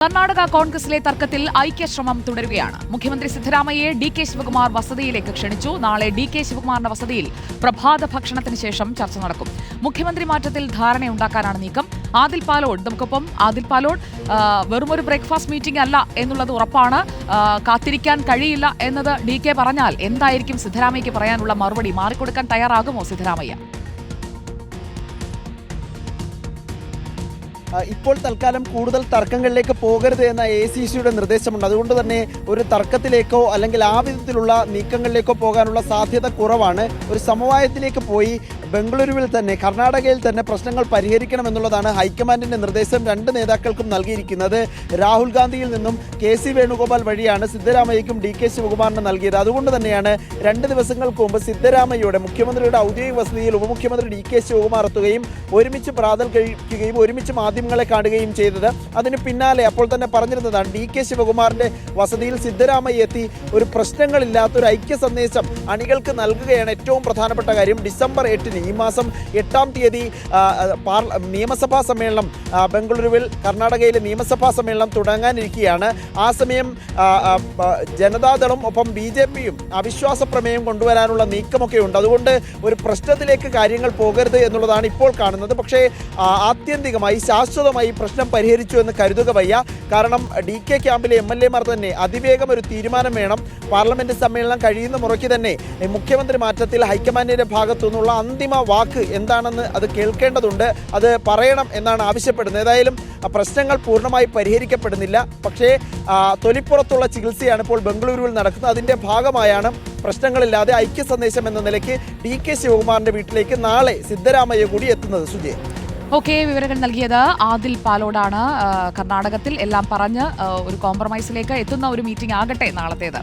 കർണാടക കോൺഗ്രസിലെ തർക്കത്തിൽ ഐക്യശ്രമം തുടരുകയാണ്. മുഖ്യമന്ത്രി സിദ്ധരാമയ്യയെ ഡി.കെ. ശിവകുമാർ വസതിയിലേക്ക് ക്ഷണിച്ചു. നാളെ ഡി.കെ. ശിവകുമാറിന്റെ വസതിയിൽ പ്രഭാത ഭക്ഷണത്തിന് ശേഷം ചർച്ച നടക്കും. മുഖ്യമന്ത്രി മാറ്റത്തിൽ ധാരണയുണ്ടാക്കാനാണ് നീക്കം. ആദിൽ പാലോട് നമുക്കൊപ്പം. ആദിൽ പാലോട്, വെറുമൊരു ബ്രേക്ക്ഫാസ്റ്റ് മീറ്റിംഗ് അല്ല എന്നുള്ളത് ഉറപ്പാണ്. കാത്തിരിക്കാൻ കഴിയില്ല എന്നത് ഡി.കെ. പറഞ്ഞാൽ എന്തായിരിക്കും സിദ്ധരാമയ്യയ്ക്ക് പറയാനുള്ള മറുപടി? മാറിക്കൊടുക്കാൻ തയ്യാറാകുമോ സിദ്ധരാമയ്യ? ഇപ്പോൾ തൽക്കാലം കൂടുതൽ തർക്കങ്ങളിലേക്ക് പോകരുത് എന്ന ACCയുടെ നിർദ്ദേശമുണ്ട്. അതുകൊണ്ട് തന്നെ ഒരു തർക്കത്തിലേക്കോ അല്ലെങ്കിൽ ആ വിധത്തിലുള്ള നീക്കങ്ങളിലേക്കോ പോകാനുള്ള സാധ്യത കുറവാണ്. ഒരു സമവായത്തിലേക്ക് പോയി ബംഗളൂരുവിൽ തന്നെ, കർണാടകയിൽ തന്നെ പ്രശ്നങ്ങൾ പരിഹരിക്കണമെന്നുള്ളതാണ് ഹൈക്കമാൻഡിൻ്റെ നിർദ്ദേശം രണ്ട് നേതാക്കൾക്കും നൽകിയിരിക്കുന്നത്. രാഹുൽ ഗാന്ധിയിൽ നിന്നും KC വേണുഗോപാൽ വഴിയാണ് സിദ്ധരാമയ്യയ്ക്കും DK ശിവകുമാറിന് നൽകിയത്. അതുകൊണ്ട് തന്നെയാണ് 2 ദിവസങ്ങൾക്ക് മുമ്പ് സിദ്ധരാമയ്യയുടെ മുഖ്യമന്ത്രിയുടെ ഔദ്യോഗിക വസതിയിൽ ഉപമുഖ്യമന്ത്രി DK ശിവകുമാർ എത്തുകയും ഒരുമിച്ച് പ്രാതൽ കഴിക്കുകയും ഒരുമിച്ച് മാധ്യമങ്ങളെ കാണുകയും ചെയ്തത്. അതിന് പിന്നാലെ അപ്പോൾ തന്നെ പറഞ്ഞിരുന്നതാണ് DK ശിവകുമാറിൻ്റെ വസതിയിൽ സിദ്ധരാമയ്യ എത്തി ഒരു പ്രശ്നങ്ങളില്ലാത്ത ഒരു ഐക്യ സന്ദേശം അണികൾക്ക് നൽകുകയാണ് ഏറ്റവും പ്രധാനപ്പെട്ട കാര്യം. ഡിസംബർ 8-ന് ഈ മാസം 8-ാം തീയതി നിയമസഭാ സമ്മേളനം ബംഗളൂരുവിൽ കർണാടകയിലെ നിയമസഭാ സമ്മേളനം തുടങ്ങാനിരിക്കുകയാണ്. ആ സമയം ജനതാദളും ഒപ്പം BJPയും അവിശ്വാസ പ്രമേയം കൊണ്ടുവരാനുള്ള നീക്കമൊക്കെ ഉണ്ട്. അതുകൊണ്ട് ഒരു പ്രശ്നത്തിലേക്ക് കാര്യങ്ങൾ പോകരുത് എന്നുള്ളതാണ് ഇപ്പോൾ കാണുന്നത്. പക്ഷേ ആത്യന്തികമായി ശാശ്വതമായി പ്രശ്നം പരിഹരിച്ചു എന്ന് കരുതുക വയ്യ. കാരണം DK ക്യാമ്പിലെ MLA മാർ തന്നെ അതിവേഗം ഒരു തീരുമാനം വേണം. പാർലമെന്റ് സമ്മേളനം കഴിയുന്ന മുറയ്ക്ക് തന്നെ മുഖ്യമന്ത്രി മാറ്റത്തിൽ ഹൈക്കമാൻഡിന്റെ ഭാഗത്തു നിന്നുള്ള അന്തിമ വാക്ക് എന്താണെന്ന് അത് കേൾക്കേണ്ടതുണ്ട്. അത് പറയണം എന്നാണ് ആവശ്യപ്പെടുന്നത്. ഏതായാലും പ്രശ്നങ്ങൾ പൂർണ്ണമായി പരിഹരിക്കപ്പെടുന്നില്ല. പക്ഷേ തൊലിപ്പുറത്തുള്ള ചികിത്സയാണ് ഇപ്പോൾ ബംഗളൂരുവിൽ നടക്കുന്നത്. അതിൻ്റെ ഭാഗമായാണ് പ്രശ്നങ്ങളില്ലാതെ ഐക്യ സന്ദേശം എന്ന നിലയ്ക്ക് DK ശിവകുമാറിന്റെ വീട്ടിലേക്ക് നാളെ സിദ്ധരാമയ്യ കൂടി എത്തുന്നത്. സുജയ്, ഓക്കെ, വിവരങ്ങൾ നൽകിയത് ആദിൽ പാലോടാണ്. കർണാടകത്തിൽ എല്ലാം പറഞ്ഞ് ഒരു കോംപ്രമൈസിലേക്ക് എത്തുന്ന ഒരു മീറ്റിംഗ് ആകട്ടെ നാളത്തേത്.